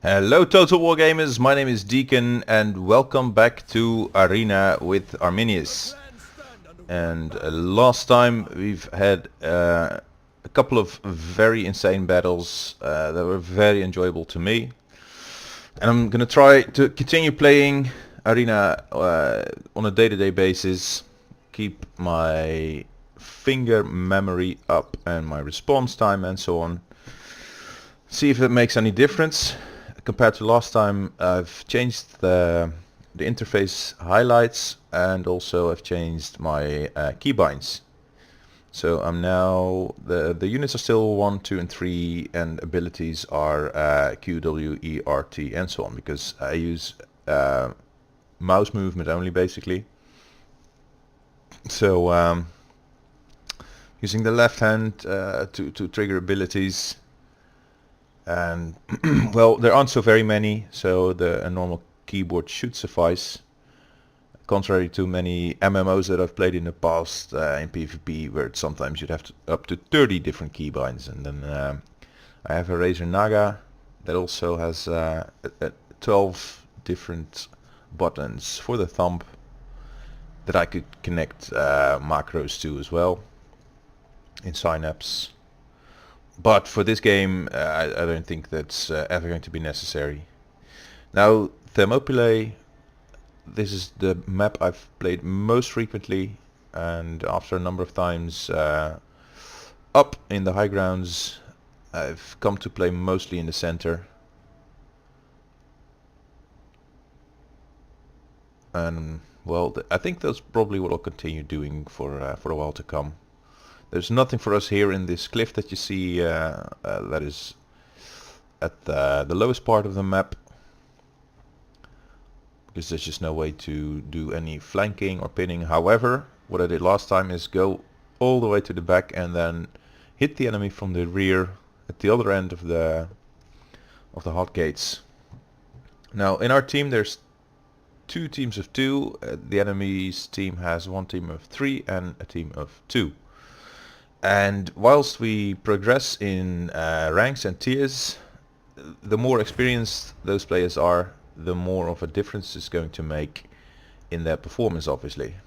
Hello Total War Gamers, my name is Deacon and welcome back to Arena with Arminius. And last time we've had a couple of very insane battles that were very enjoyable to me. And I'm gonna try to continue playing Arena on a day-to-day basis, keep my finger memory up and my response time and so on. See if it makes any difference. Compared to last time, I've changed the interface highlights and also I've changed my keybinds. So I'm now, the units are still 1, 2 and 3 and abilities are Q, W, E, R, T and so on, because I use mouse movement only basically. So using the left hand to trigger abilities. And well, there aren't so very many, so a normal keyboard should suffice, contrary to many MMOs that I've played in the past in PvP, where sometimes you'd have up to 30 different keybinds. And then I have a Razer Naga that also has 12 different buttons for the thumb that I could connect macros to as well in Synapse. But for this game, I don't think that's ever going to be necessary. Now, Thermopylae, this is the map I've played most frequently, and after a number of times up in the high grounds, I've come to play mostly in the center. And well, I think that's probably what I'll continue doing for a while to come. There's nothing for us here in this cliff that you see that is at the lowest part of the map, because there's just no way to do any flanking or pinning. However, what I did last time is go all the way to the back and then hit the enemy from the rear at the other end of the hot gates. Now in our team there's 2 teams of 2. The enemy's team has 1 team of 3 and a team of 2. And whilst we progress in ranks and tiers, the more experienced those players are, the more of a difference it's going to make in their performance, obviously.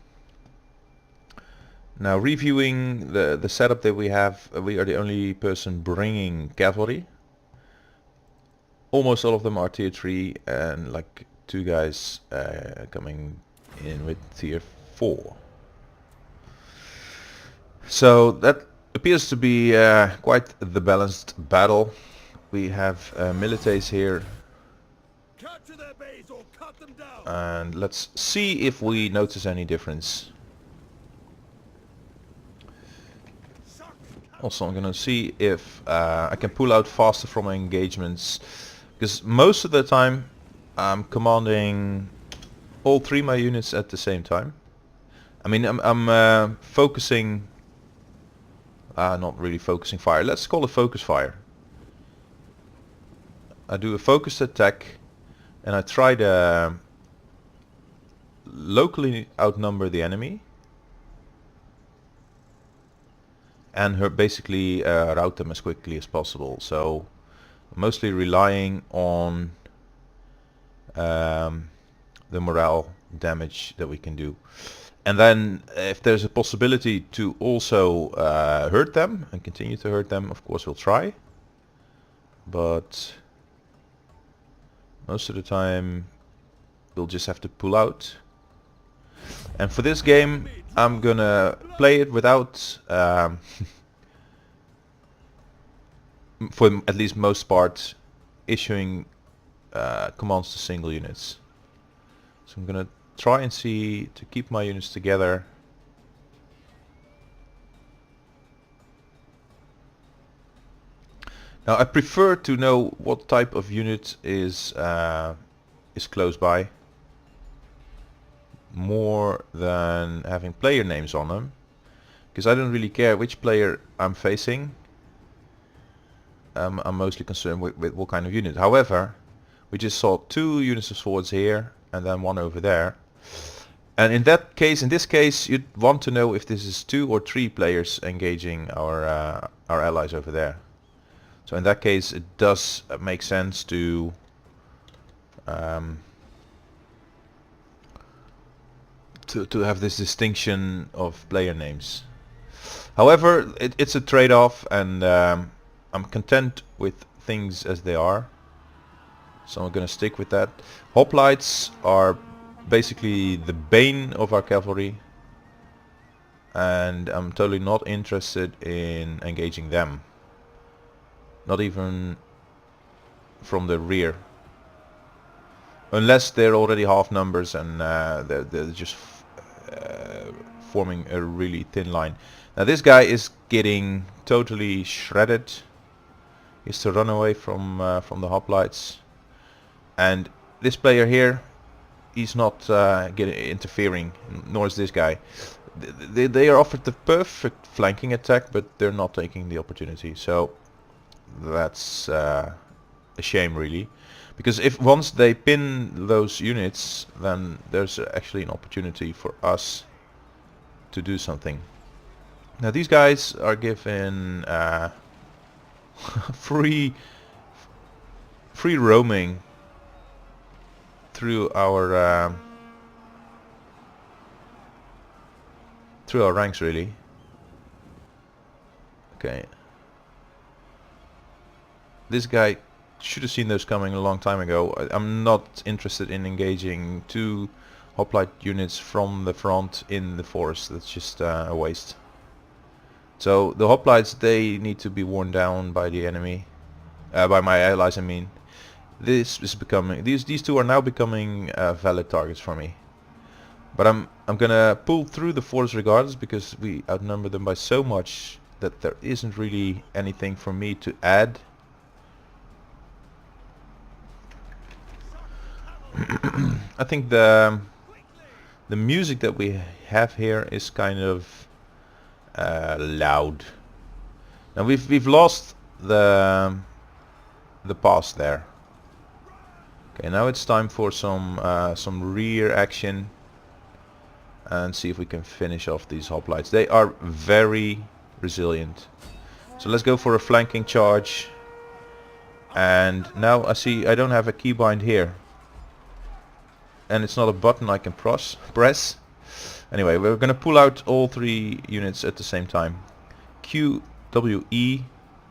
Now, reviewing the setup that we have, we are the only person bringing cavalry. Almost all of them are tier 3 and like 2 guys coming in with tier 4. So that appears to be quite the balanced battle. We have militaries here, Capture their base or cut them down. and let's see if we notice any difference. Also, I'm gonna see if I can pull out faster from my engagements, because most of the time I'm commanding all 3 of my units at the same time. I mean, I'm focusing. Not really focusing fire. Let's call it focus fire. I do a focused attack and I try to locally outnumber the enemy and basically rout them as quickly as possible. So mostly relying on the morale damage that we can do. And then if there's a possibility to also hurt them and continue to hurt them, of course we'll try. But most of the time we'll just have to pull out. And for this game I'm gonna play it without, for at least most part, issuing commands to single units. So I'm gonna try and see to keep my units together. Now I prefer to know what type of unit is close by, more than having player names on them, because I don't really care which player I'm facing. I'm mostly concerned with what kind of unit. However, we just saw 2 units of swords here and then 1 over there. And in this case, you'd want to know if this is 2 or 3 players engaging our allies over there. So in that case, it does make sense to to have this distinction of player names. However, it's a trade-off, and I'm content with things as they are, so I'm gonna stick with that. Hoplites are basically the bane of our cavalry, and I'm totally not interested in engaging them, not even from the rear, unless they're already half numbers and they're just forming a really thin line. Now this guy is getting totally shredded. He has to run away from the hoplites, and this player here, he's not interfering, nor is this guy. They are offered the perfect flanking attack, but they're not taking the opportunity. So that's a shame, really, because if once they pin those units, then there's actually an opportunity for us to do something. Now these guys are given free roaming through our ranks, really. Okay. This guy should have seen those coming a long time ago. I'm not interested in engaging two hoplite units from the front in the forest. That's just a waste. So the hoplites, they need to be worn down by the enemy, by my allies, I mean. This is becoming, these two are now becoming valid targets for me. But I'm gonna pull through the force regardless, because we outnumber them by so much that there isn't really anything for me to add. I think the music that we have here is kind of loud. Now we've lost the pass there. Okay, now it's time for some rear action, and see if we can finish off these hoplites. They are very resilient. So let's go for a flanking charge. And now I see I don't have a keybind here, and it's not a button I can press. Anyway, we're gonna pull out all three units at the same time. Q, W, E,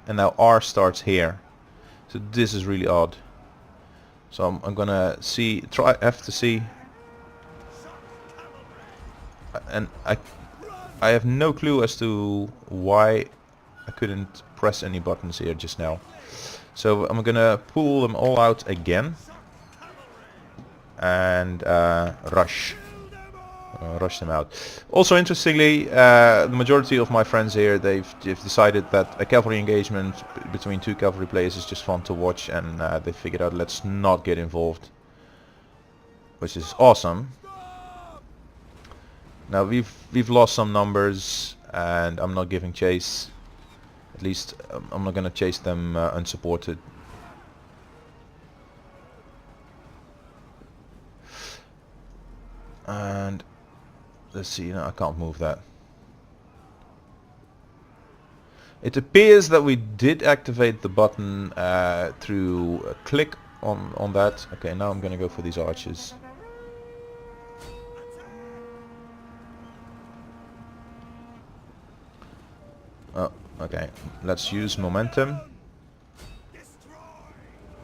and now R starts here. So this is really odd. So I'm gonna have to see, and I have no clue as to why I couldn't press any buttons here just now. So I'm gonna pull them all out again and rush them out. Also, interestingly, the majority of my friends here, they've decided that a cavalry engagement between two cavalry players is just fun to watch, and they figured out let's not get involved, which is awesome. Now we've lost some numbers, and I'm not giving chase. At least I'm not gonna chase them unsupported. And let's see, no, I can't move that. It appears that we did activate the button through a click on that. Okay, now I'm gonna go for these archers. Oh, okay. Let's use momentum.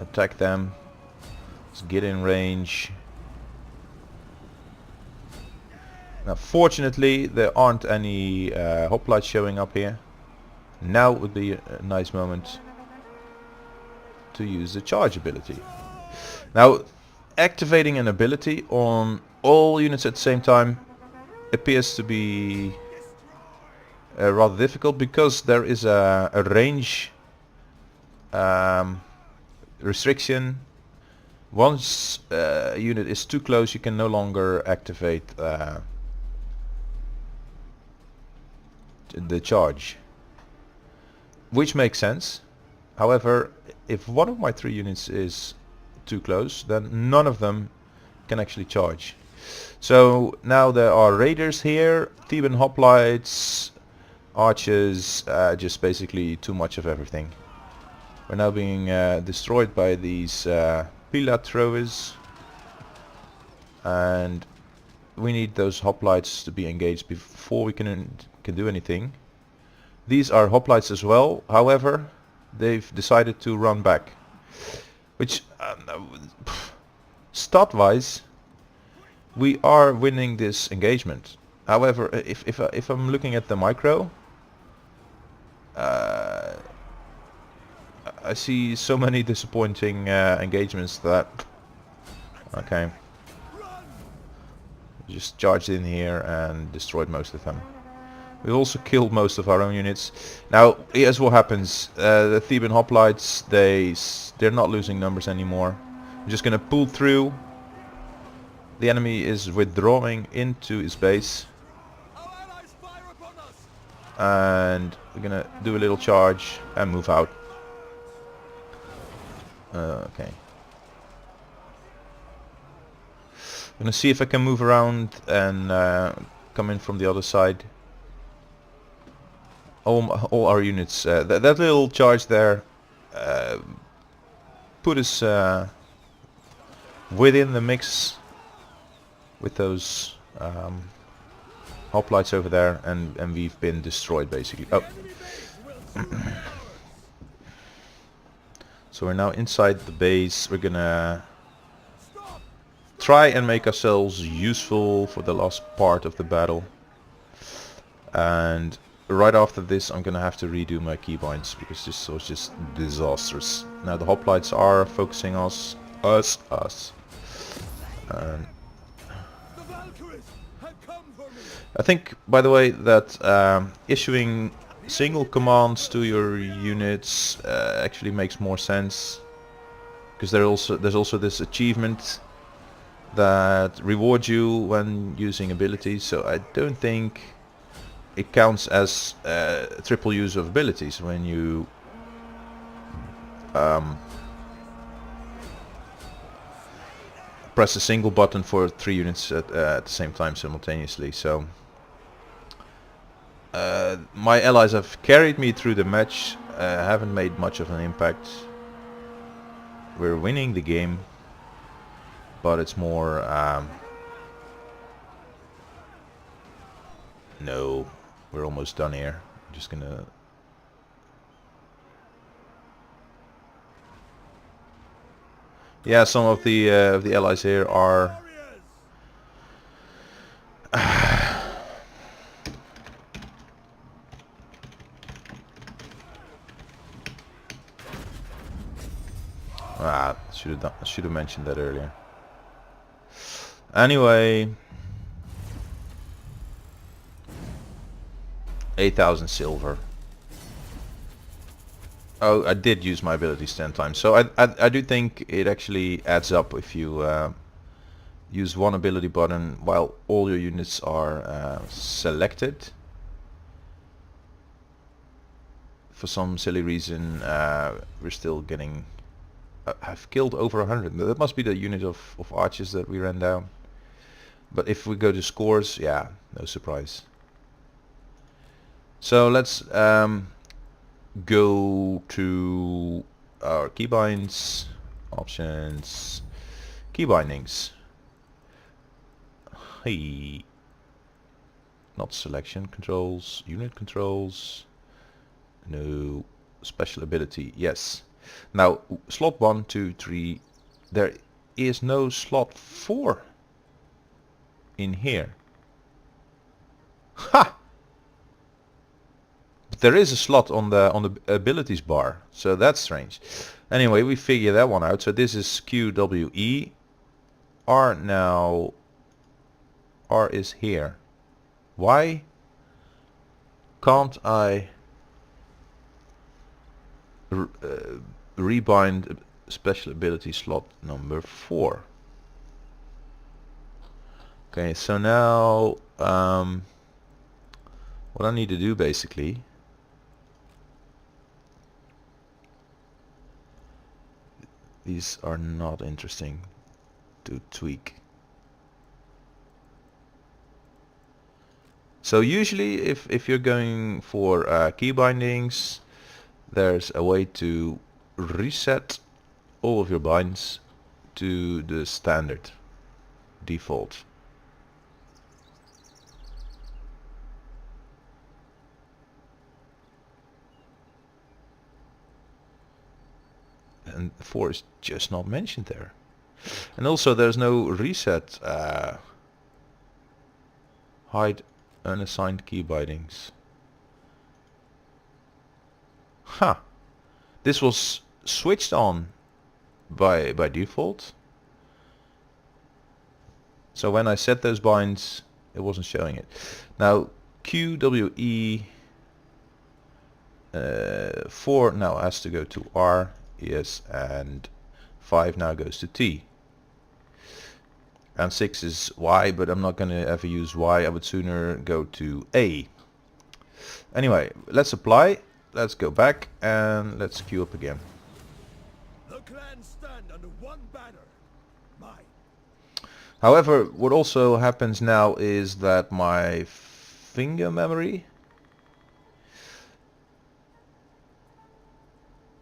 Attack them. Let's get in range. Now, fortunately, there aren't any hoplites showing up here. Now would be a nice moment to use the charge ability. Now, activating an ability on all units at the same time appears to be rather difficult, because there is a range restriction. Once a unit is too close, you can no longer activate the charge, which makes sense. However, if one of my three units is too close, then none of them can actually charge. So now there are raiders here, Theban hoplites, archers, just basically too much of everything. We're now being destroyed by these pillar throwers. and we need those hoplites to be engaged before we can do anything. These are hoplites as well, however they've decided to run back, which stat wise we are winning this engagement. However, if I'm looking at the micro, I see so many disappointing engagements that okay, just charged in here and destroyed most of them. We've also killed most of our own units. Now here's what happens. The Theban hoplites, they're not losing numbers anymore. I'm just gonna pull through. The enemy is withdrawing into his base, and we're gonna do a little charge and move out. Okay. I'm gonna see if I can move around and come in from the other side. All our units, that little charge there put us within the mix with those hoplites over there, and we've been destroyed basically. Oh. So we're now inside the base. We're gonna try and make ourselves useful for the last part of the battle, and right after this I'm gonna have to redo my keybinds because this was just disastrous. Now the hoplites are focusing us. And I think, by the way, that issuing single commands to your units actually makes more sense, because there's also this achievement that rewards you when using abilities. So I don't think it counts as triple use of abilities when you press a single button for 3 units at the same time simultaneously. So my allies have carried me through the match, haven't made much of an impact. We're winning the game, but it's more no, we're almost done here. I'm just gonna some of the allies here are should have mentioned that earlier. Anyway, 8,000 silver. Oh, I did use my abilities 10 times, so I do think it actually adds up if you use one ability button while all your units are selected. For some silly reason, we're still getting... I've killed over 100. That must be the unit of archers that we ran down. But if we go to scores, yeah, no surprise. So let's go to our keybinds, options, key bindings. Hey, not selection controls, unit controls, no special ability, yes. Now slot 1, 2, 3, there is no slot 4 in here. Ha! But there is a slot on the abilities bar, so that's strange. Anyway, we figure that one out. So this is QWE. R now. R is here. Why can't I rebind special ability slot number 4? Okay, so now what I need to do basically, these are not interesting to tweak. So usually if you're going for key bindings, there's a way to reset all of your binds to the standard default. And 4 is just not mentioned there. And also there's no reset. Hide unassigned key bindings. Huh. This was switched on by default. So when I set those binds, it wasn't showing it. Now QWE 4 now has to go to R, yes, and 5 now goes to T. And 6 is Y, but I'm not going to ever use Y. I would sooner go to A. Anyway, let's apply. Let's go back and let's queue up again. The clans stand under one banner. Mine. However, what also happens now is that my finger memory,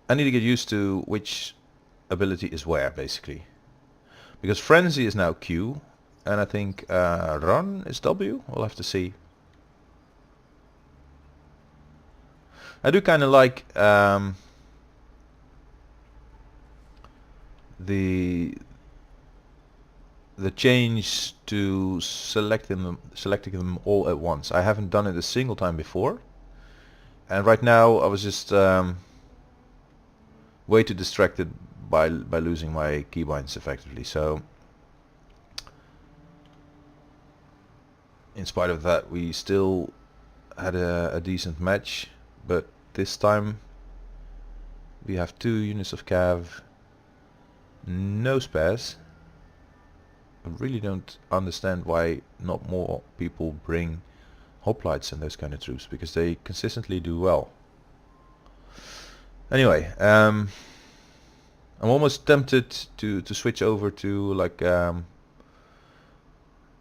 I need to get used to which ability is where, basically. Because Frenzy is now Q, and I think Run is W. We'll have to see. I do kind of like the change to selecting them all at once. I haven't done it a single time before, and right now I was just way too distracted by losing my keybinds effectively. So in spite of that, we still had a decent match, but this time we have 2 units of cav, no spares. I really don't understand why not more people bring hoplites and those kind of troops, because they consistently do well. Anyway, I'm almost tempted to switch over to like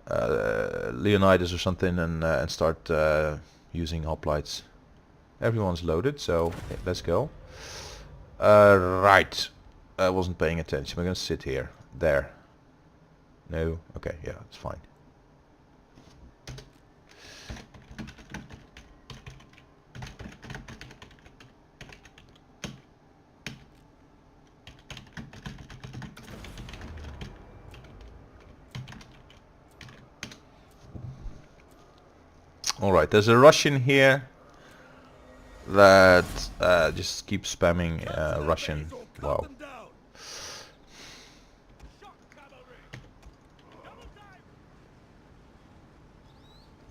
Leonidas or something and start using hoplites. Everyone's loaded, so let's go. Right, I wasn't paying attention. We're gonna sit here. There. No? Okay, yeah, it's fine. Alright, there's a Russian here that just keeps spamming Russian. Wow.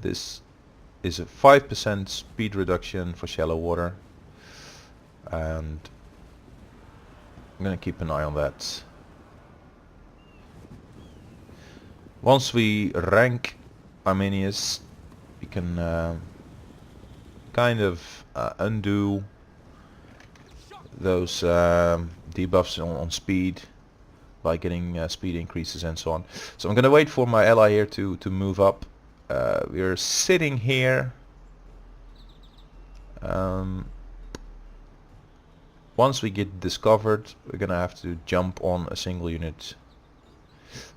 This is a 5% speed reduction for shallow water, and I'm gonna keep an eye on that. Once we rank Arminius, we can kind of undo those debuffs on speed by getting speed increases and so on. So I'm gonna wait for my ally here to move up. We're sitting here. Once we get discovered, we're gonna have to jump on a single unit.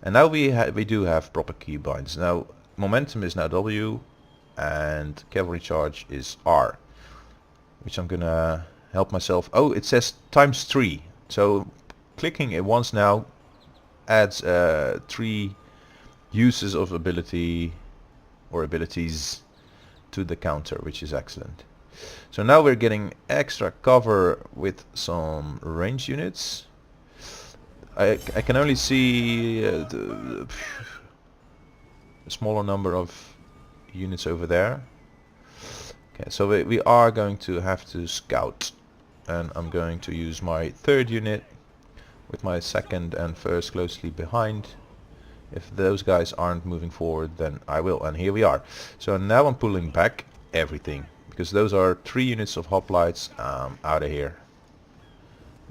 And now we do have proper keybinds. Now momentum is now W, and cavalry charge is R, which I'm gonna help myself. Oh, it says ×3. So clicking it once now adds 3 uses of ability or abilities to the counter, which is excellent. So now we're getting extra cover with some range units. I can only see a smaller number of units over there. Okay, so we are going to have to scout, and I'm going to use my 3rd unit with my 2nd and 1st closely behind. If those guys aren't moving forward, then I will, and here we are. So now I'm pulling back everything, because those are 3 units of hoplites out of here.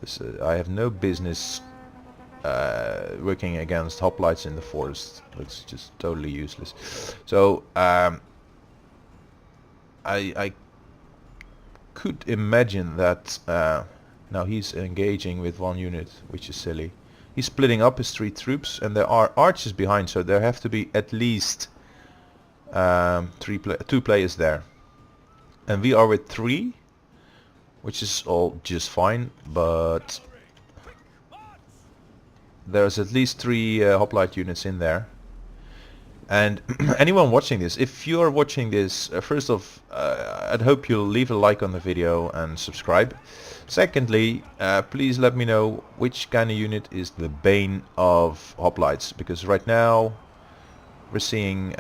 This, I have no business working against hoplites in the forest. It's just totally useless. So I could imagine that now he's engaging with 1 unit, which is silly. He's splitting up his 3 troops, and there are archers behind, so there have to be at least 2 players there. And we are with 3, which is all just fine, but there's at least 3 hoplite units in there. And anyone watching this, if you are watching this, first off, I'd hope you'll leave a like on the video and subscribe. Secondly, please let me know which kind of unit is the bane of hoplites, because right now we're seeing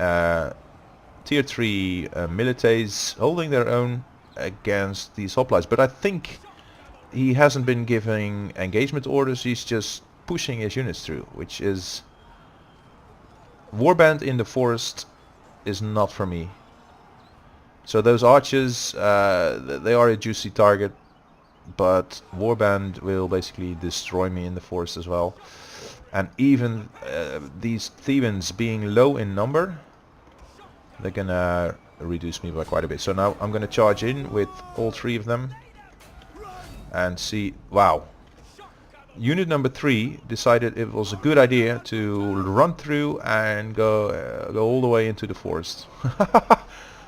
tier 3 milites holding their own against these hoplites. But I think he hasn't been giving engagement orders, he's just pushing his units through, which is... Warband in the forest is not for me. So those archers, they are a juicy target, but Warband will basically destroy me in the forest as well. And even these Thebans being low in number, they're gonna reduce me by quite a bit. So now I'm gonna charge in with all 3 of them and see. Wow. Unit number 3 decided it was a good idea to run through and go all the way into the forest.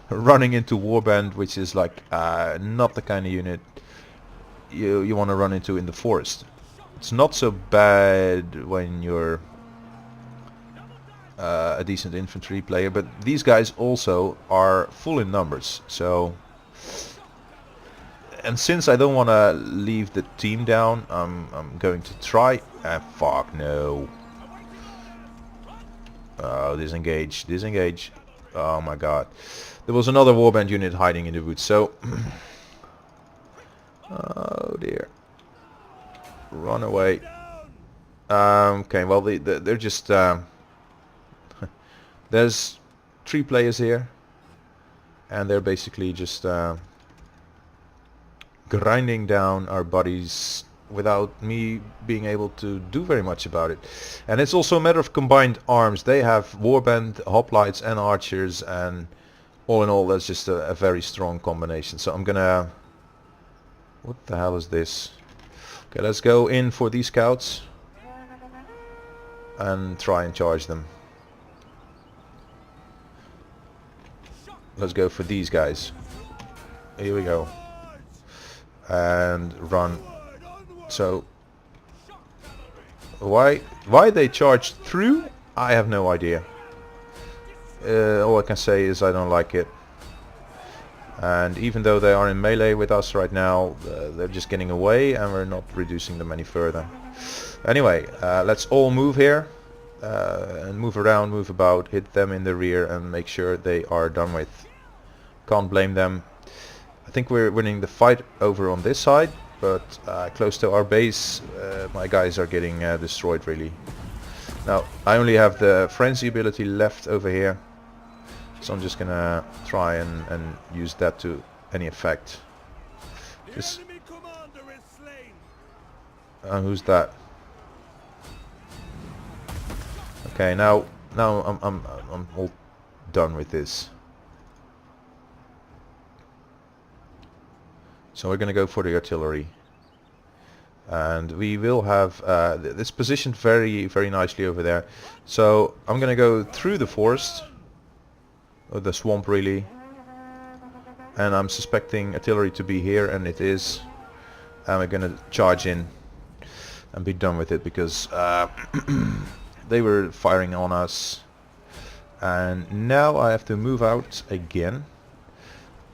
Running into Warband, which is like not the kind of unit you want to run into in the forest. It's not so bad when you're a decent infantry player, but these guys also are full in numbers. So, and since I don't want to leave the team down, I'm going to try. Fuck no. Oh, disengage, disengage. Oh my god. There was another warband unit hiding in the woods, so... oh dear. Run away. Okay, well they're just... there's 3 players here. And they're basically just... grinding down our bodies without me being able to do very much about it. And it's also a matter of combined arms. They have warband, hoplites and archers, and all in all that's just a very strong combination. So I'm gonna... what the hell is this? Okay, let's go in for these scouts and try and charge them. Let's go for these guys. Here we go. And run. So why they charged through, I have no idea. All I can say is I don't like it. And even though they are in melee with us right now, they're just getting away and we're not reducing them any further. Anyway, let's all move here and move around, move about, hit them in the rear and make sure they are done with. Can't blame them. I think we're winning the fight over on this side, but close to our base my guys are getting destroyed really. Now I only have the frenzy ability left over here, so I'm just gonna try and use that to any effect. Just, who's that? Okay, now I'm all done with this. So we're going to go for the artillery, and we will have this positioned very nicely over there. So I'm going to go through the forest, or the swamp really, and I'm suspecting artillery to be here, and it is. And we're going to charge in and be done with it, because they were firing on us, and now I have to move out again.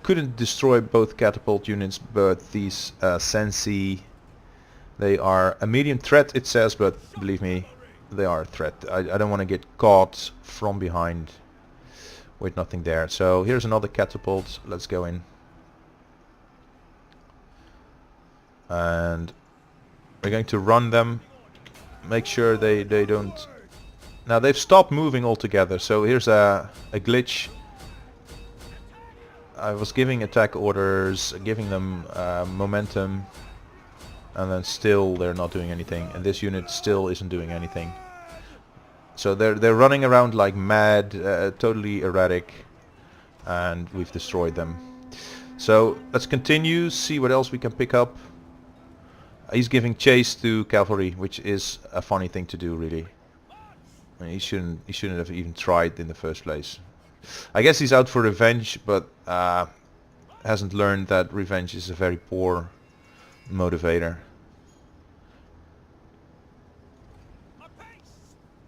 Couldn't destroy both catapult units, but these Sensi, they are a medium threat it says, but believe me, they are a threat. I don't want to get caught from behind with nothing there. So here's another catapult, let's go in. And we're going to run them, make sure they don't... Now they've stopped moving altogether, so here's a glitch. I was giving attack orders, giving them momentum, and then still they're not doing anything, and this unit still isn't doing anything. So they're running around like mad, totally erratic, and we've destroyed them. So let's continue, see what else we can pick up. He's giving chase to cavalry, which is a funny thing to do, really. I mean, he shouldn't have even tried in the first place. I guess he's out for revenge, but hasn't learned that revenge is a very poor motivator.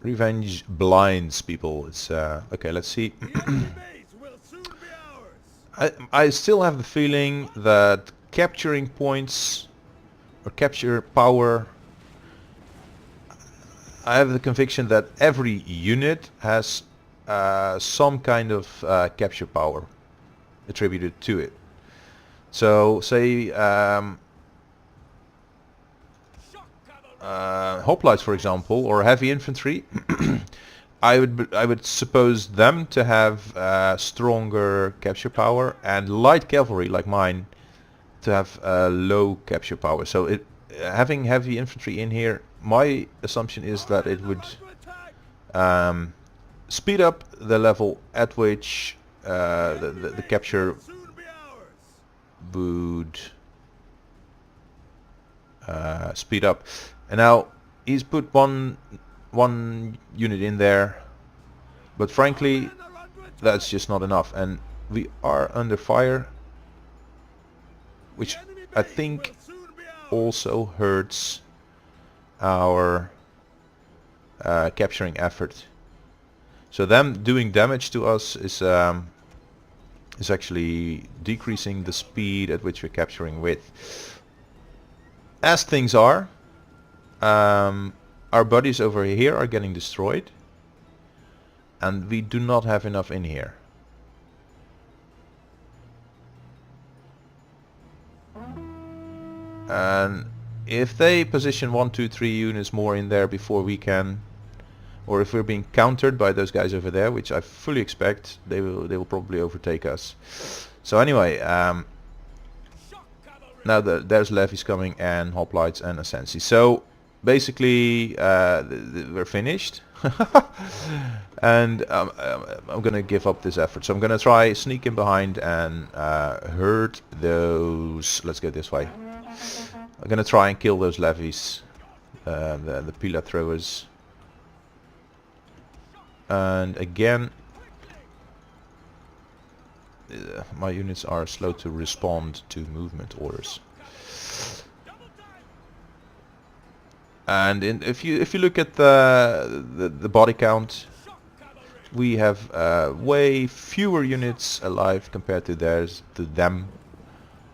Revenge blinds people. It's okay. Let's see. I still have the feeling that capturing points or capture power. I have the conviction that every unit has some kind of capture power attributed to it. So say hoplites, for example, or heavy infantry, I would suppose them to have stronger capture power, and light cavalry like mine to have low capture power. So having heavy infantry in here, my assumption is that it would speed up the level at which the capture would speed up. And now he's put one unit in there, but frankly that's just not enough, and we are under fire, which I think also hurts our capturing effort. So them doing damage to us is actually decreasing the speed at which we're capturing with. As things are, our buddies over here are getting destroyed, and we do not have enough in here. And if they position 1, 2, 3 units more in there before we can, or if we're being countered by those guys over there, which I fully expect, they will probably overtake us. So anyway, now there's levies coming and hoplites and ascensi. So basically we're finished. And I'm gonna give up this effort. So I'm gonna try sneak in behind and hurt those. Let's go this way. I'm gonna try and kill those levies, the pillar throwers. And again, my units are slow to respond to movement orders. And if you look at the body count, we have way fewer units alive compared to them.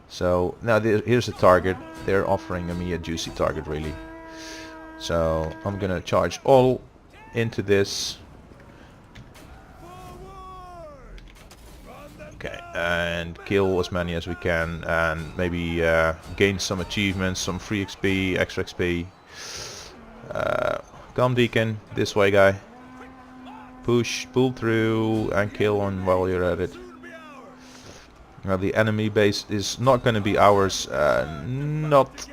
So now here's a target. They're offering me a juicy target, really. So I'm gonna charge all into this. Okay, and kill as many as we can, and maybe gain some achievements, some free XP, extra XP. Come Deacon, this way guy. Push, pull through, and kill on while you're at it. Now the enemy base is not going to be ours, not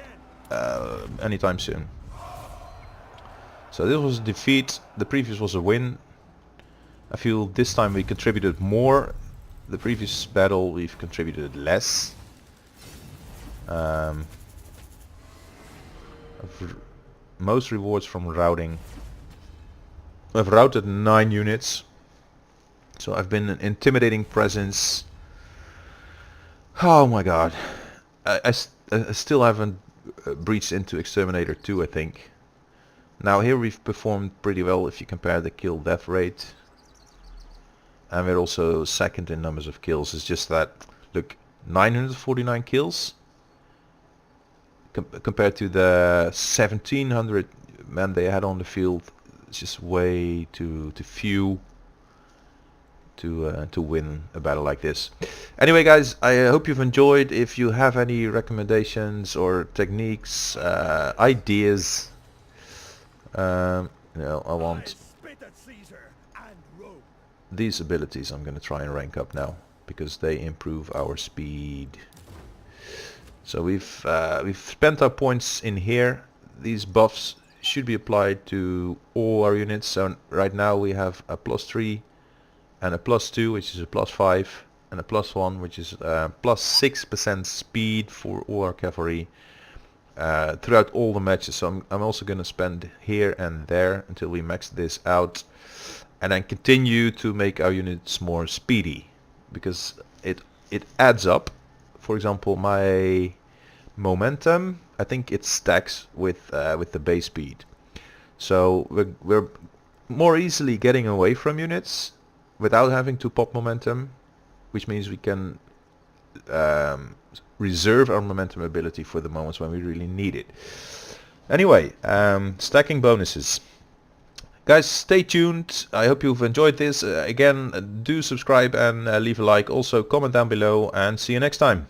anytime soon. So this was a defeat, the previous was a win. I feel this time we contributed more. The previous battle we've contributed less. Most rewards from routing. I've routed 9 units. So I've been an intimidating presence. Oh my god. I still haven't breached into Exterminator 2, I think. Now here we've performed pretty well if you compare the kill death rate. And we're also second in numbers of kills. It's just that, look, 949 kills compared to the 1700 men they had on the field. It's just way too few to win a battle like this. Anyway guys, I hope you've enjoyed. If you have any recommendations or techniques, ideas, I want these abilities. I'm going to try and rank up now because they improve our speed. So we've spent our points in here. These buffs should be applied to all our units. So right now we have a +3 and a +2, which is a +5, and a +1, which is +6% speed for all our cavalry. throughout all the matches. So I'm also going to spend here and there until we max this out, and then continue to make our units more speedy, because it adds up. For example, my momentum, I think it stacks with the base speed. So we're more easily getting away from units without having to pop momentum, which means we can reserve our momentum ability for the moments when we really need it. Anyway, stacking bonuses. Guys, stay tuned. I hope you've enjoyed this. Again, do subscribe and leave a like. Also, comment down below, and see you next time.